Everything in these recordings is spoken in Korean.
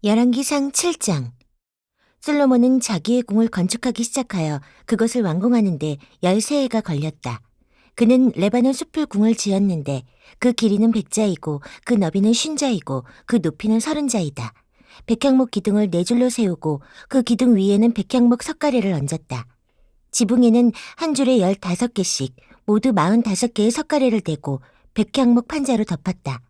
열왕기상 7장. 솔로몬은 자기의 궁을 건축하기 시작하여 그것을 완공하는데 13해가 걸렸다. 그는 레바논 숲을 궁을 지었는데 그 길이는 100자이고 그 너비는 50자이고 그 높이는 30자이다. 백향목 기둥을 4줄로 세우고 그 기둥 위에는 백향목 석가래를 얹었다. 지붕에는 한 줄에 15개씩 모두 45개의 석가래를 대고 백향목 판자로 덮었다.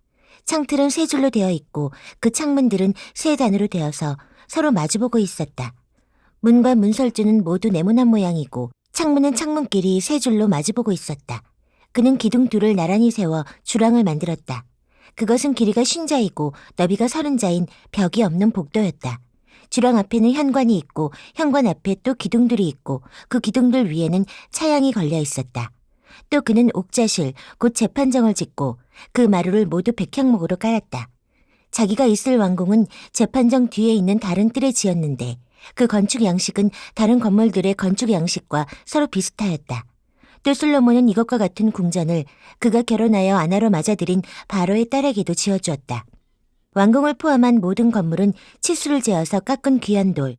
창틀은 3줄로 되어 있고 그 창문들은 3단으로 되어서 서로 마주보고 있었다. 문과 문설주는 모두 네모난 모양이고 창문은 창문끼리 3줄로 마주보고 있었다. 그는 기둥 둘을 나란히 세워 주랑을 만들었다. 그것은 길이가 50자이고 너비가 30자인 벽이 없는 복도였다. 주랑 앞에는 현관이 있고 현관 앞에 또 기둥들이 있고 그 기둥들 위에는 차양이 걸려 있었다. 또 그는 옥자실, 곧 재판정을 짓고 그 마루를 모두 백향목으로 깔았다. 자기가 있을 왕궁은 재판정 뒤에 있는 다른 뜰에 지었는데 그 건축 양식은 다른 건물들의 건축 양식과 서로 비슷하였다. 또 솔로몬은 이것과 같은 궁전을 그가 결혼하여 아나로 맞아들인 바로의 딸에게도 지어주었다. 왕궁을 포함한 모든 건물은 치수를 재어서 깎은 귀한 돌,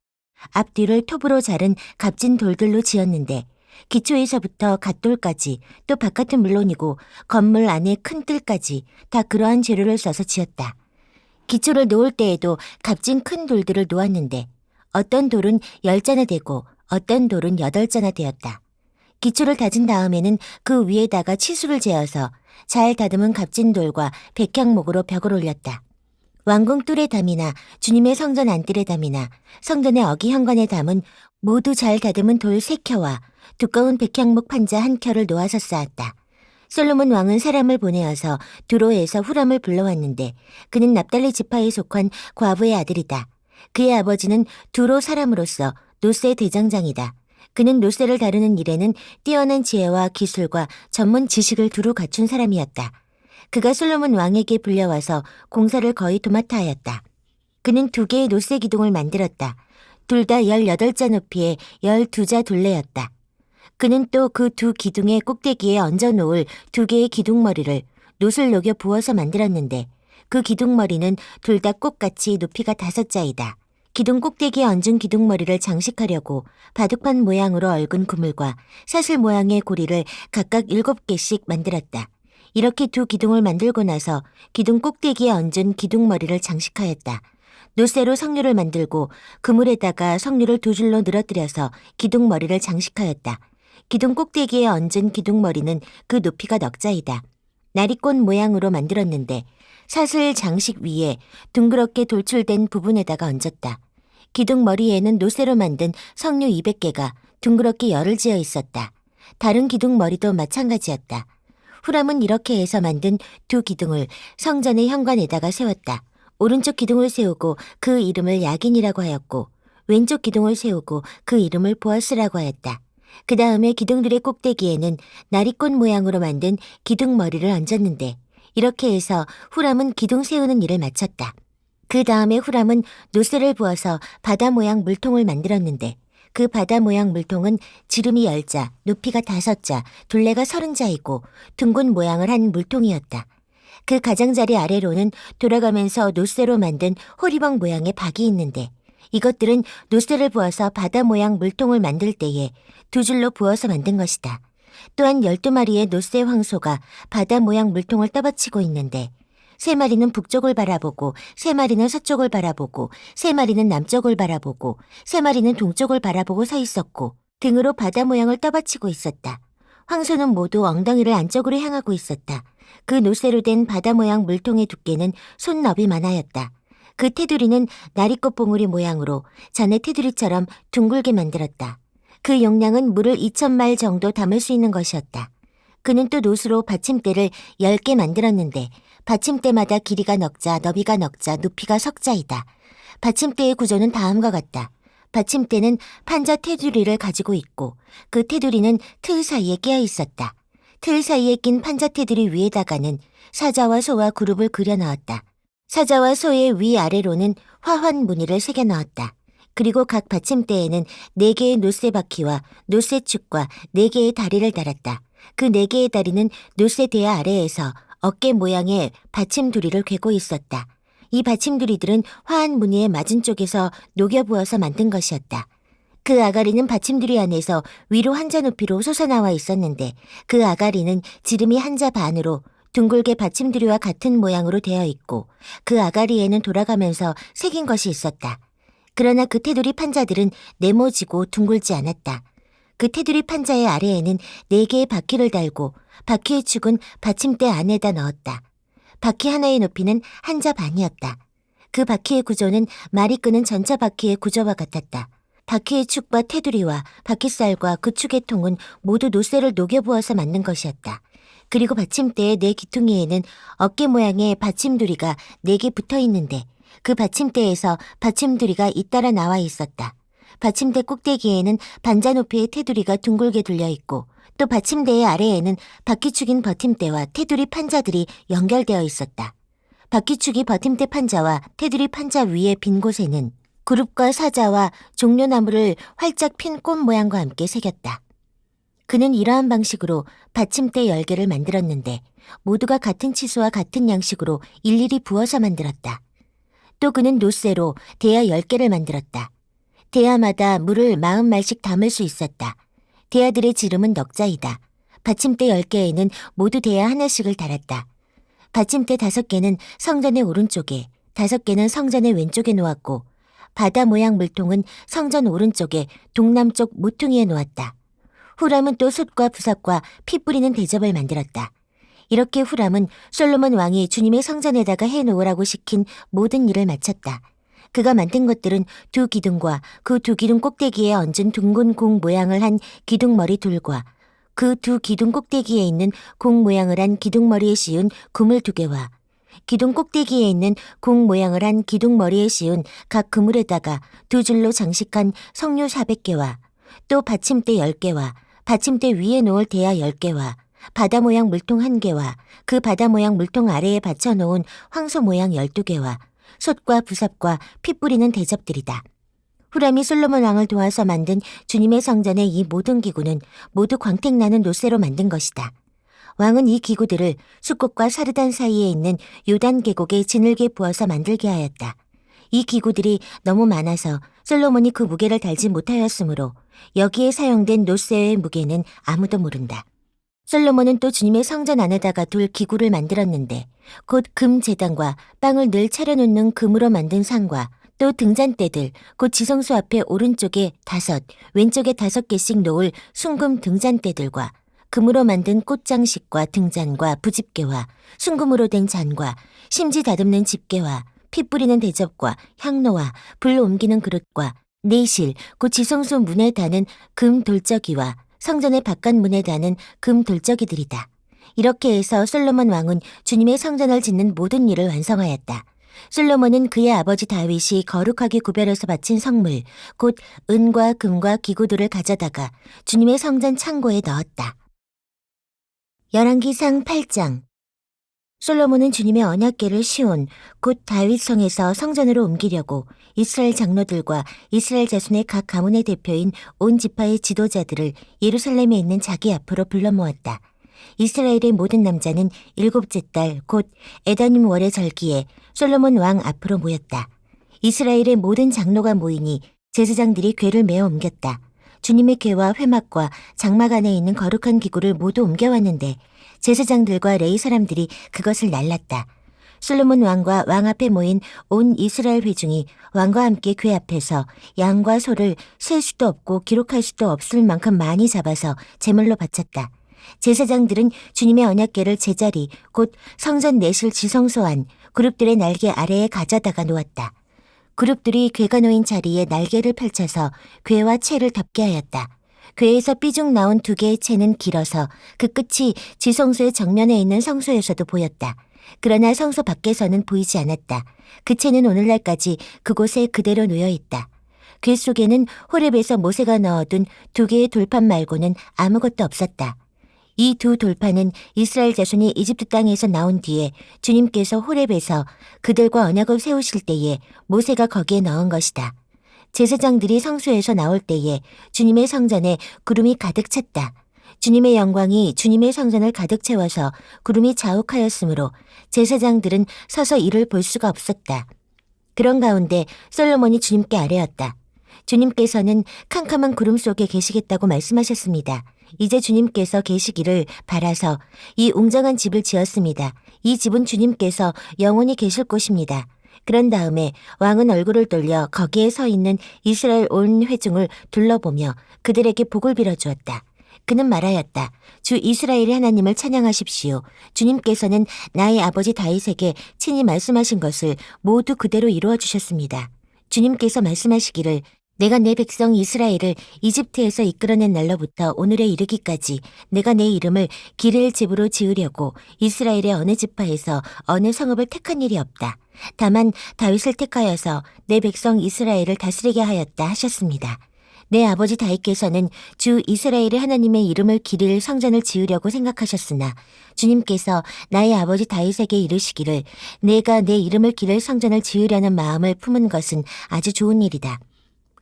앞뒤를 톱으로 자른 값진 돌들로 지었는데 기초에서부터 갓돌까지 또 바깥은 물론이고 건물 안에 큰 뜰까지 다 그러한 재료를 써서 지었다. 기초를 놓을 때에도 값진 큰 돌들을 놓았는데 어떤 돌은 10자나 되고 어떤 돌은 8자나 되었다. 기초를 다진 다음에는 그 위에다가 치수를 재어서 잘 다듬은 값진 돌과 백향목으로 벽을 올렸다. 왕궁 뚫의 담이나 주님의 성전 안뜰의 담이나 성전의 어기 현관의 담은 모두 잘 다듬은 돌 3켜와 두꺼운 백향목 판자 1켜를 놓아서 쌓았다. 솔로몬 왕은 사람을 보내어서 두로에서 후람을 불러왔는데 그는 납달리 지파에 속한 과부의 아들이다. 그의 아버지는 두로 사람으로서 노세 대장장이다. 그는 노세를 다루는 일에는 뛰어난 지혜와 기술과 전문 지식을 두루 갖춘 사람이었다. 그가 솔로몬 왕에게 불려와서 공사를 거의 도맡아 하였다. 그는 2개의 노세 기둥을 만들었다. 둘 다 18자 높이의 12자 둘레였다. 그는 또 그 2 기둥의 꼭대기에 얹어놓을 2개의 기둥머리를 놋을 녹여 부어서 만들었는데 그 기둥머리는 둘 다 꽃같이 높이가 5자이다. 기둥 꼭대기에 얹은 기둥머리를 장식하려고 바둑판 모양으로 얽은 그물과 사슬 모양의 고리를 각각 7개씩 만들었다. 이렇게 2 기둥을 만들고 나서 기둥 꼭대기에 얹은 기둥머리를 장식하였다. 노쇠로 석류를 만들고 그물에다가 석류를 2줄로 늘어뜨려서 기둥머리를 장식하였다. 기둥 꼭대기에 얹은 기둥머리는 그 높이가 넉자이다. 나리꽃 모양으로 만들었는데 사슬 장식 위에 둥그렇게 돌출된 부분에다가 얹었다. 기둥머리에는 노쇠로 만든 석류 200개가 둥그렇게 열을 지어 있었다. 다른 기둥머리도 마찬가지였다. 후람은 이렇게 해서 만든 2 기둥을 성전의 현관에다가 세웠다. 오른쪽 기둥을 세우고 그 이름을 야긴이라고 하였고 왼쪽 기둥을 세우고 그 이름을 보아스라고 하였다. 그 다음에 기둥들의 꼭대기에는 나리꽃 모양으로 만든 기둥머리를 얹었는데 이렇게 해서 후람은 기둥 세우는 일을 마쳤다. 그 다음에 후람은 노쇠를 부어서 바다 모양 물통을 만들었는데 그 바다 모양 물통은 지름이 10자, 높이가 5자, 둘레가 30자이고 둥근 모양을 한 물통이었다. 그 가장자리 아래로는 돌아가면서 노쇠로 만든 호리병 모양의 박이 있는데 이것들은 노쇠를 부어서 바다 모양 물통을 만들 때에 2줄로 부어서 만든 것이다. 또한 12마리의 노쇠 황소가 바다 모양 물통을 떠받치고 있는데 3마리는 북쪽을 바라보고 3마리는 서쪽을 바라보고 3마리는 남쪽을 바라보고 3마리는 동쪽을 바라보고 서 있었고 등으로 바다 모양을 떠받치고 있었다. 황소는 모두 엉덩이를 안쪽으로 향하고 있었다. 그 노쇠로 된 바다 모양 물통의 두께는 손너비만하였다. 그 테두리는 나리꽃 봉우리 모양으로 전의 테두리처럼 둥글게 만들었다. 그 용량은 물을 2000말 정도 담을 수 있는 것이었다. 그는 또 놋으로 받침대를 10개 만들었는데 받침대마다 길이가 넉자, 너비가 넉자, 높이가 석자이다. 받침대의 구조는 다음과 같다. 받침대는 판자 테두리를 가지고 있고 그 테두리는 틀 사이에 끼어 있었다. 틀 사이에 낀 판자 테두리 위에다가는 사자와 소와 그룹을 그려 넣었다. 사자와 소의 위아래로는 화환 무늬를 새겨 넣었다. 그리고 각 받침대에는 4개의 노쇠 바퀴와 노쇠 축과 4개의 다리를 달았다. 그 4개의 다리는 노쇠 대야 아래에서 어깨 모양의 받침 두리를 괴고 있었다. 이 받침두리들은 화한 무늬의 맞은 쪽에서 녹여부어서 만든 것이었다. 그 아가리는 받침두리 안에서 위로 한자 높이로 솟아나와 있었는데 그 아가리는 지름이 한자 반으로 둥글게 받침두리와 같은 모양으로 되어 있고 그 아가리에는 돌아가면서 새긴 것이 있었다. 그러나 그 테두리 판자들은 네모지고 둥글지 않았다. 그 테두리 판자의 아래에는 4개의 바퀴를 달고 바퀴의 축은 받침대 안에다 넣었다. 바퀴 하나의 높이는 한자 반이었다. 그 바퀴의 구조는 말이 끄는 전차 바퀴의 구조와 같았다. 바퀴의 축과 테두리와 바퀴살과 그 축의 통은 모두 노쇠를 녹여부어서 만든 것이었다. 그리고 받침대의 4귀퉁이에는 어깨 모양의 받침두리가 4개 붙어 있는데 그 받침대에서 받침두리가 잇따라 나와 있었다. 받침대 꼭대기에는 반자 높이의 테두리가 둥글게 둘려 있고 또 받침대의 아래에는 바퀴축인 버팀대와 테두리 판자들이 연결되어 있었다. 바퀴축이 버팀대 판자와 테두리 판자 위의 빈 곳에는 그룹과 사자와 종려나무를 활짝 핀 꽃 모양과 함께 새겼다. 그는 이러한 방식으로 받침대 10개를 만들었는데 모두가 같은 치수와 같은 양식으로 일일이 부어서 만들었다. 또 그는 노쇠로 대야 10개를 만들었다. 대야마다 물을 40말씩 담을 수 있었다. 대야들의 지름은 넉자이다. 받침대 10개에는 모두 대야 하나씩을 달았다. 받침대 5개는 성전의 오른쪽에, 5개는 성전의 왼쪽에 놓았고 바다 모양 물통은 성전 오른쪽에 동남쪽 모퉁이에 놓았다. 후람은 또 솥과 부삽과 피 뿌리는 대접을 만들었다. 이렇게 후람은 솔로몬 왕이 주님의 성전에다가 해놓으라고 시킨 모든 일을 마쳤다. 그가 만든 것들은 2기둥과 그 2기둥 꼭대기에 얹은 둥근 공 모양을 한 기둥머리 둘과 그 2기둥 꼭대기에 있는 공 모양을 한 기둥머리에 씌운 그물 2개와 기둥 꼭대기에 있는 공 모양을 한 기둥머리에 씌운 각 그물에다가 2줄로 장식한 석류 400개와 또 받침대 10개와 받침대 위에 놓을 대야 10개와 바다 모양 물통 1개와 그 바다 모양 물통 아래에 받쳐놓은 황소 모양 12개와 솥과 부삽과 피 뿌리는 대접들이다. 후람이 솔로몬 왕을 도와서 만든 주님의 성전의 이 모든 기구는 모두 광택나는 노쇠로 만든 것이다. 왕은 이 기구들을 숫꽃과 사르단 사이에 있는 요단 계곡에 지늘게 부어서 만들게 하였다. 이 기구들이 너무 많아서 솔로몬이 그 무게를 달지 못하였으므로 여기에 사용된 노쇠의 무게는 아무도 모른다. 솔로몬은 또 주님의 성전 안에다가 둘 기구를 만들었는데 곧 금 제단과 빵을 늘 차려놓는 금으로 만든 상과 또 등잔대들 곧 지성소 앞에 오른쪽에 5, 왼쪽에 5개씩 놓을 순금 등잔대들과 금으로 만든 꽃장식과 등잔과 부집게와 순금으로 된 잔과 심지 다듬는 집게와 피 뿌리는 대접과 향로와 불 옮기는 그릇과 내실 곧 지성소 문에 다는 금 돌적이와 성전의 바깥 문에 다는 금 돌적이들이다. 이렇게 해서 솔로몬 왕은 주님의 성전을 짓는 모든 일을 완성하였다. 솔로몬은 그의 아버지 다윗이 거룩하게 구별해서 바친 성물 곧 은과 금과 기구들을 가져다가 주님의 성전 창고에 넣었다. 열왕기상 8장. 솔로몬은 주님의 언약궤를 시온 곧 다윗성에서 성전으로 옮기려고 이스라엘 장로들과 이스라엘 자손의 각 가문의 대표인 온 지파의 지도자들을 예루살렘에 있는 자기 앞으로 불러 모았다. 이스라엘의 모든 남자는 7째 달 곧 에다님 월의 절기에 솔로몬 왕 앞으로 모였다. 이스라엘의 모든 장로가 모이니 제사장들이 궤를 메어 옮겼다. 주님의 궤와 회막과 장막 안에 있는 거룩한 기구를 모두 옮겨왔는데 제사장들과 레위 사람들이 그것을 날랐다. 솔로몬 왕과 왕 앞에 모인 온 이스라엘 회중이 왕과 함께 궤 앞에서 양과 소를 셀 수도 없고 기록할 수도 없을 만큼 많이 잡아서 제물로 바쳤다. 제사장들은 주님의 언약궤를 제자리 곧 성전 내실 지성소 안 그룹들의 날개 아래에 가져다가 놓았다. 그룹들이 궤가 놓인 자리에 날개를 펼쳐서 궤와 채를 덮게 하였다. 궤에서 삐죽 나온 2개의 채는 길어서 그 끝이 지성소의 정면에 있는 성소에서도 보였다. 그러나 성소 밖에서는 보이지 않았다. 그 채는 오늘날까지 그곳에 그대로 놓여 있다. 궤 속에는 호렙에서 모세가 넣어둔 2개의 돌판 말고는 아무것도 없었다. 이 2 돌판은 이스라엘 자손이 이집트 땅에서 나온 뒤에 주님께서 호렙에서 그들과 언약을 세우실 때에 모세가 거기에 넣은 것이다. 제사장들이 성소에서 나올 때에 주님의 성전에 구름이 가득 찼다. 주님의 영광이 주님의 성전을 가득 채워서 구름이 자욱하였으므로 제사장들은 서서 이를 볼 수가 없었다. 그런 가운데 솔로몬이 주님께 아뢰었다. 주님께서는 캄캄한 구름 속에 계시겠다고 말씀하셨습니다. 이제 주님께서 계시기를 바라서 이 웅장한 집을 지었습니다. 이 집은 주님께서 영원히 계실 곳입니다. 그런 다음에 왕은 얼굴을 돌려 거기에 서 있는 이스라엘 온 회중을 둘러보며 그들에게 복을 빌어주었다. 그는 말하였다. 주 이스라엘의 하나님을 찬양하십시오. 주님께서는 나의 아버지 다윗에게 친히 말씀하신 것을 모두 그대로 이루어 주셨습니다. 주님께서 말씀하시기를 내가 내 백성 이스라엘을 이집트에서 이끌어낸 날로부터 오늘에 이르기까지 내가 내 이름을 기르엘 집으로 지으려고 이스라엘의 어느 지파에서 어느 성읍을 택한 일이 없다. 다만 다윗을 택하여서 내 백성 이스라엘을 다스리게 하였다 하셨습니다. 내 아버지 다윗께서는 주 이스라엘의 하나님의 이름을 기릴 성전을 지으려고 생각하셨으나 주님께서 나의 아버지 다윗에게 이르시기를 내가 내 이름을 기릴 성전을 지으려는 마음을 품은 것은 아주 좋은 일이다.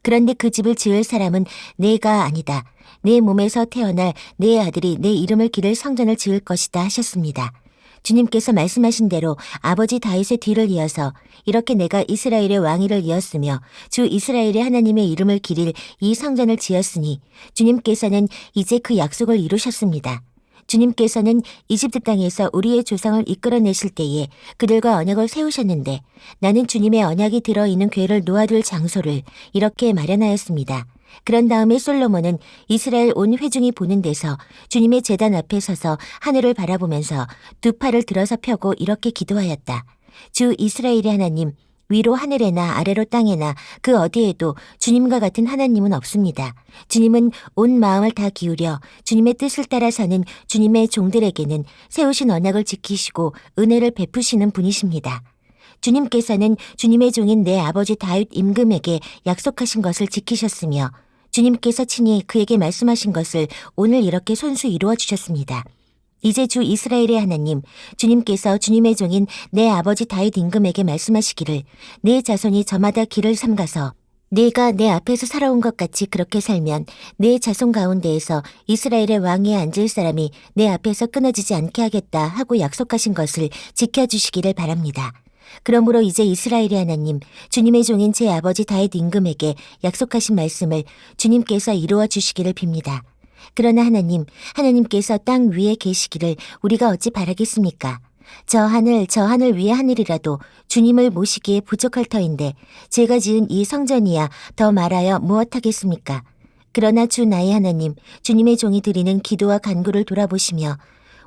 그런데 그 집을 지을 사람은 내가 아니다. 내 몸에서 태어날 내 아들이 내 이름을 기를 성전을 지을 것이다 하셨습니다. 주님께서 말씀하신 대로 아버지 다윗의 뒤를 이어서 이렇게 내가 이스라엘의 왕위를 이었으며 주 이스라엘의 하나님의 이름을 기릴 이 성전을 지었으니 주님께서는 이제 그 약속을 이루셨습니다. 주님께서는 이집트 땅에서 우리의 조상을 이끌어내실 때에 그들과 언약을 세우셨는데 나는 주님의 언약이 들어있는 궤를 놓아둘 장소를 이렇게 마련하였습니다. 그런 다음에 솔로몬은 이스라엘 온 회중이 보는 데서 주님의 제단 앞에 서서 하늘을 바라보면서 두 팔을 들어서 펴고 이렇게 기도하였다. 주 이스라엘의 하나님, 위로 하늘에나 아래로 땅에나 그 어디에도 주님과 같은 하나님은 없습니다. 주님은 온 마음을 다 기울여 주님의 뜻을 따라 사는 주님의 종들에게는 세우신 언약을 지키시고 은혜를 베푸시는 분이십니다. 주님께서는 주님의 종인 내 아버지 다윗 임금에게 약속하신 것을 지키셨으며 주님께서 친히 그에게 말씀하신 것을 오늘 이렇게 손수 이루어 주셨습니다. 이제 주 이스라엘의 하나님, 주님께서 주님의 종인 내 아버지 다윗 임금에게 말씀하시기를 내 자손이 저마다 길을 삼가서 네가 내 앞에서 살아온 것 같이 그렇게 살면 내 자손 가운데에서 이스라엘의 왕위에 앉을 사람이 내 앞에서 끊어지지 않게 하겠다 하고 약속하신 것을 지켜주시기를 바랍니다. 그러므로 이제 이스라엘의 하나님, 주님의 종인 제 아버지 다윗 임금에게 약속하신 말씀을 주님께서 이루어 주시기를 빕니다. 그러나 하나님께서 땅 위에 계시기를 우리가 어찌 바라겠습니까? 저 하늘 위의 하늘이라도 주님을 모시기에 부족할 터인데 제가 지은 이 성전이야 더 말하여 무엇하겠습니까? 그러나 주 나의 하나님, 주님의 종이 드리는 기도와 간구를 돌아보시며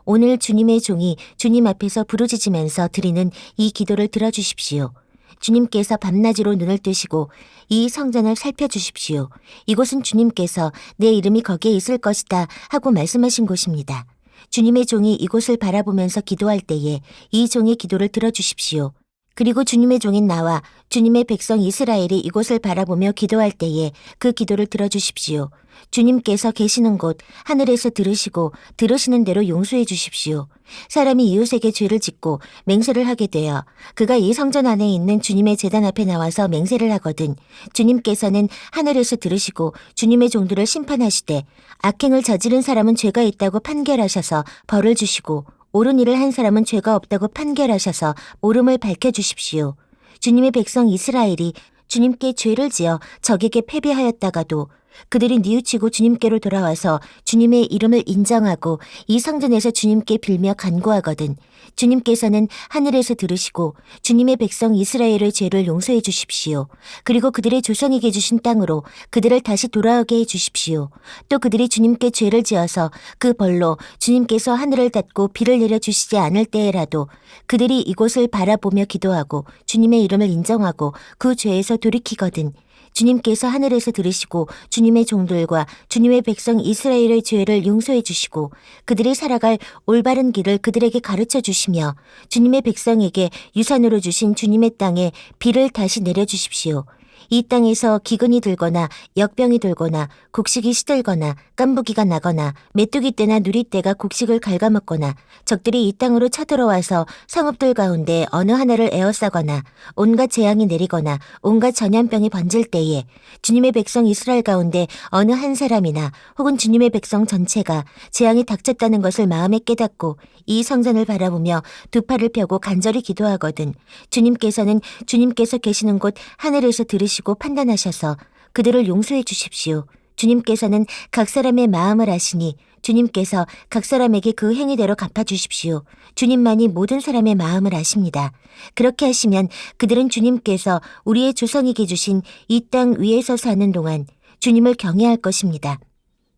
오늘 주님의 종이 주님 앞에서 부르짖으면서 드리는 이 기도를 들어주십시오. 주님께서 밤낮으로 눈을 뜨시고 이 성전을 살펴주십시오. 이곳은 주님께서 내 이름이 거기에 있을 것이다 하고 말씀하신 곳입니다. 주님의 종이 이곳을 바라보면서 기도할 때에 이 종의 기도를 들어주십시오. 그리고 주님의 종인 나와 주님의 백성 이스라엘이 이곳을 바라보며 기도할 때에 그 기도를 들어주십시오. 주님께서 계시는 곳 하늘에서 들으시고 들으시는 대로 용서해 주십시오. 사람이 이웃에게 죄를 짓고 맹세를 하게 되어 그가 이 성전 안에 있는 주님의 제단 앞에 나와서 맹세를 하거든 주님께서는 하늘에서 들으시고 주님의 종들을 심판하시되 악행을 저지른 사람은 죄가 있다고 판결하셔서 벌을 주시고 옳은 일을 한 사람은 죄가 없다고 판결하셔서 옳음을 밝혀주십시오. 주님의 백성 이스라엘이 주님께 죄를 지어 적에게 패배하였다가도 그들이 뉘우치고 주님께로 돌아와서 주님의 이름을 인정하고 이 성전에서 주님께 빌며 간구하거든 주님께서는 하늘에서 들으시고 주님의 백성 이스라엘의 죄를 용서해 주십시오. 그리고 그들의 조상에게 주신 땅으로 그들을 다시 돌아오게 해 주십시오. 또 그들이 주님께 죄를 지어서 그 벌로 주님께서 하늘을 닫고 비를 내려주시지 않을 때에라도 그들이 이곳을 바라보며 기도하고 주님의 이름을 인정하고 그 죄에서 돌이키거든 주님께서 하늘에서 들으시고 주님의 종들과 주님의 백성 이스라엘의 죄를 용서해 주시고 그들이 살아갈 올바른 길을 그들에게 가르쳐 주시며 주님의 백성에게 유산으로 주신 주님의 땅에 비를 다시 내려주십시오. 이 땅에서 기근이 들거나 역병이 들거나 곡식이 시들거나 깐부기가 나거나 메뚜기 떼나 누리 떼가 곡식을 갉아먹거나 적들이 이 땅으로 쳐들어와서 성읍들 가운데 어느 하나를 에워싸거나 온갖 재앙이 내리거나 온갖 전염병이 번질 때에 주님의 백성 이스라엘 가운데 어느 한 사람이나 혹은 주님의 백성 전체가 재앙이 닥쳤다는 것을 마음에 깨닫고 이 성전을 바라보며 두 팔을 펴고 간절히 기도하거든 주님께서는 주님께서 계시는 곳 하늘에서 들으시고 판단하셔서 그들을 용서해 주십시오. 주님께서는 각 사람의 마음을 아시니 주님께서 각 사람에게 그 행위대로 갚아주십시오. 주님만이 모든 사람의 마음을 아십니다. 그렇게 하시면 그들은 주님께서 우리의 조상에게 주신 이 땅 위에서 사는 동안 주님을 경외할 것입니다.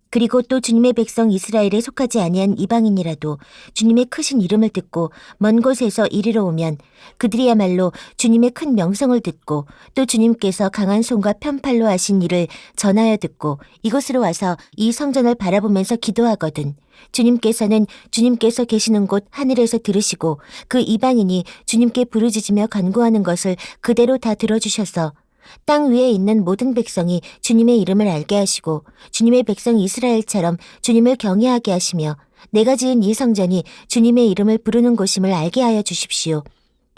그리고 또 주님의 백성 이스라엘에 속하지 아니한 이방인이라도 주님의 크신 이름을 듣고 먼 곳에서 이리로 오면 그들이야말로 주님의 큰 명성을 듣고 또 주님께서 강한 손과 편팔로 하신 일을 전하여 듣고 이곳으로 와서 이 성전을 바라보면서 기도하거든. 주님께서는 주님께서 계시는 곳 하늘에서 들으시고 그 이방인이 주님께 부르짖으며 간구하는 것을 그대로 다 들어주셔서 땅 위에 있는 모든 백성이 주님의 이름을 알게 하시고 주님의 백성 이스라엘처럼 주님을 경외하게 하시며 내가 지은 이 성전이 주님의 이름을 부르는 곳임을 알게 하여 주십시오.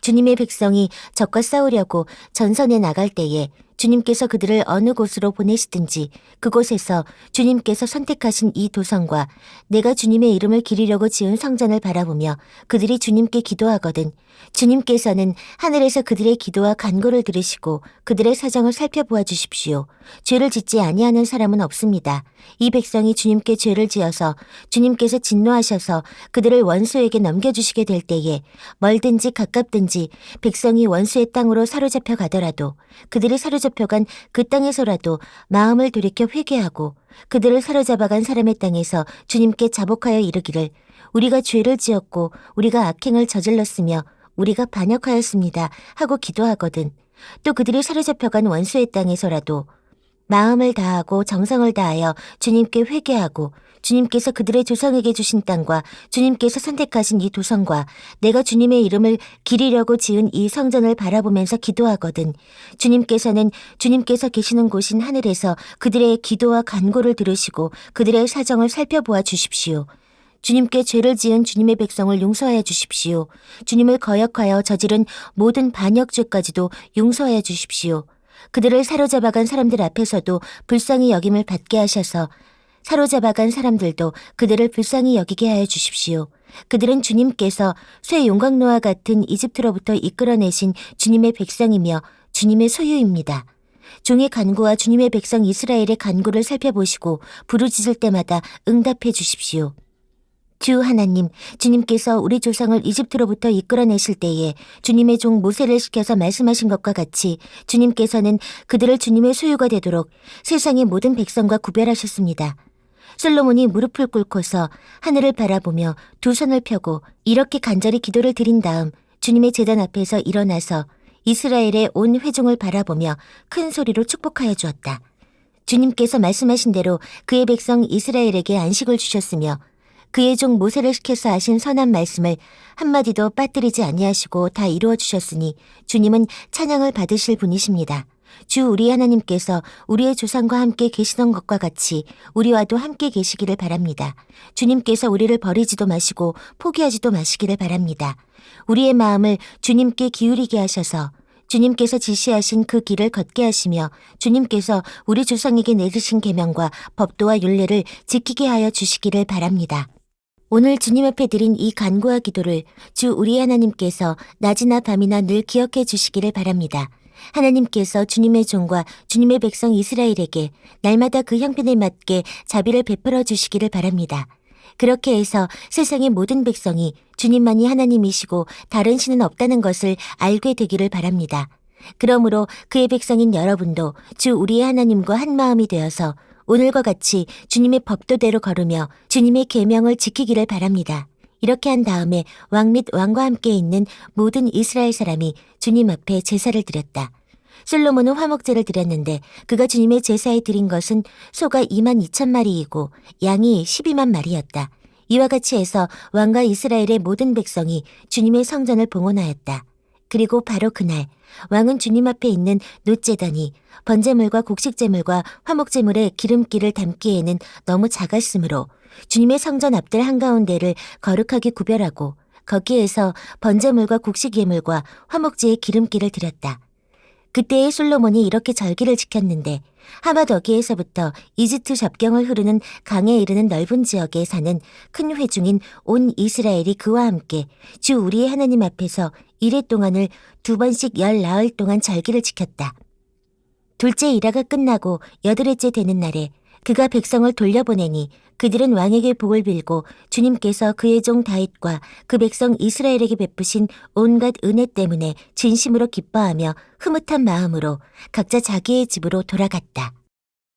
주님의 백성이 적과 싸우려고 전선에 나갈 때에 주님께서 그들을 어느 곳으로 보내시든지 그곳에서 주님께서 선택하신 이 도성과 내가 주님의 이름을 기리려고 지은 성전을 바라보며 그들이 주님께 기도하거든 주님께서는 하늘에서 그들의 기도와 간구를 들으시고 그들의 사정을 살펴보아 주십시오. 죄를 짓지 아니하는 사람은 없습니다. 이 백성이 주님께 죄를 지어서 주님께서 진노하셔서 그들을 원수에게 넘겨주시게 될 때에 멀든지 가깝든지 백성이 원수의 땅으로 사로잡혀 가더라도 그들이 사로잡혀간 그 땅에서라도 마음을 돌이켜 회개하고 그들을 사로잡아간 사람의 땅에서 주님께 자복하여 이르기를 우리가 죄를 지었고 우리가 악행을 저질렀으며 우리가 반역하였습니다 하고 기도하거든. 또 그들이 사로잡혀간 원수의 땅에서라도 마음을 다하고 정성을 다하여 주님께 회개하고 주님께서 그들의 조상에게 주신 땅과 주님께서 선택하신 이 도성과 내가 주님의 이름을 기리려고 지은 이 성전을 바라보면서 기도하거든. 주님께서는 주님께서 계시는 곳인 하늘에서 그들의 기도와 간구를 들으시고 그들의 사정을 살펴보아 주십시오. 주님께 죄를 지은 주님의 백성을 용서하여 주십시오. 주님을 거역하여 저지른 모든 반역죄까지도 용서하여 주십시오. 그들을 사로잡아간 사람들 앞에서도 불쌍히 여김을 받게 하셔서 사로잡아간 사람들도 그들을 불쌍히 여기게 하여 주십시오. 그들은 주님께서 쇠 용광로와 같은 이집트로부터 이끌어내신 주님의 백성이며 주님의 소유입니다. 종의 간구와 주님의 백성 이스라엘의 간구를 살펴보시고 부르짖을 때마다 응답해 주십시오. 주 하나님, 주님께서 우리 조상을 이집트로부터 이끌어내실 때에 주님의 종 모세를 시켜서 말씀하신 것과 같이 주님께서는 그들을 주님의 소유가 되도록 세상의 모든 백성과 구별하셨습니다. 솔로몬이 무릎을 꿇고서 하늘을 바라보며 두 손을 펴고 이렇게 간절히 기도를 드린 다음 주님의 제단 앞에서 일어나서 이스라엘의 온 회중을 바라보며 큰 소리로 축복하여 주었다. 주님께서 말씀하신 대로 그의 백성 이스라엘에게 안식을 주셨으며 그의 종 모세를 시켜서 하신 선한 말씀을 한마디도 빠뜨리지 아니하시고 다 이루어 주셨으니 주님은 찬양을 받으실 분이십니다. 주 우리 하나님께서 우리의 조상과 함께 계시던 것과 같이 우리와도 함께 계시기를 바랍니다. 주님께서 우리를 버리지도 마시고 포기하지도 마시기를 바랍니다. 우리의 마음을 주님께 기울이게 하셔서 주님께서 지시하신 그 길을 걷게 하시며 주님께서 우리 조상에게 내리신 계명과 법도와 율례를 지키게 하여 주시기를 바랍니다. 오늘 주님 앞에 드린 이 간구와 기도를 주 우리 하나님께서 낮이나 밤이나 늘 기억해 주시기를 바랍니다. 하나님께서 주님의 종과 주님의 백성 이스라엘에게 날마다 그 형편에 맞게 자비를 베풀어 주시기를 바랍니다. 그렇게 해서 세상의 모든 백성이 주님만이 하나님이시고 다른 신은 없다는 것을 알게 되기를 바랍니다. 그러므로 그의 백성인 여러분도 주 우리의 하나님과 한 마음이 되어서 오늘과 같이 주님의 법도대로 걸으며 주님의 계명을 지키기를 바랍니다. 이렇게 한 다음에 왕 및 왕과 함께 있는 모든 이스라엘 사람이 주님 앞에 제사를 드렸다. 솔로몬은 화목제를 드렸는데 그가 주님의 제사에 드린 것은 소가 22,000마리이고 양이 12만 마리였다. 이와 같이 해서 왕과 이스라엘의 모든 백성이 주님의 성전을 봉헌하였다. 그리고 바로 그날 왕은 주님 앞에 있는 놋제단이 번제물과 곡식제물과 화목제물의 기름기를 담기에는 너무 작았으므로 주님의 성전 앞들 한가운데를 거룩하게 구별하고 거기에서 번제물과 곡식예물과 화목제의 기름기를 드렸다. 그때의 솔로몬이 이렇게 절기를 지켰는데 하마더기에서부터 이집트 접경을 흐르는 강에 이르는 넓은 지역에 사는 큰 회중인 온 이스라엘이 그와 함께 주 우리의 하나님 앞에서 이레 동안을 2번씩 10나흘 동안 절기를 지켰다. 둘째 일화가 끝나고 8회째 되는 날에 그가 백성을 돌려보내니 그들은 왕에게 복을 빌고 주님께서 그의 종 다윗과 그 백성 이스라엘에게 베푸신 온갖 은혜 때문에 진심으로 기뻐하며 흐뭇한 마음으로 각자 자기의 집으로 돌아갔다.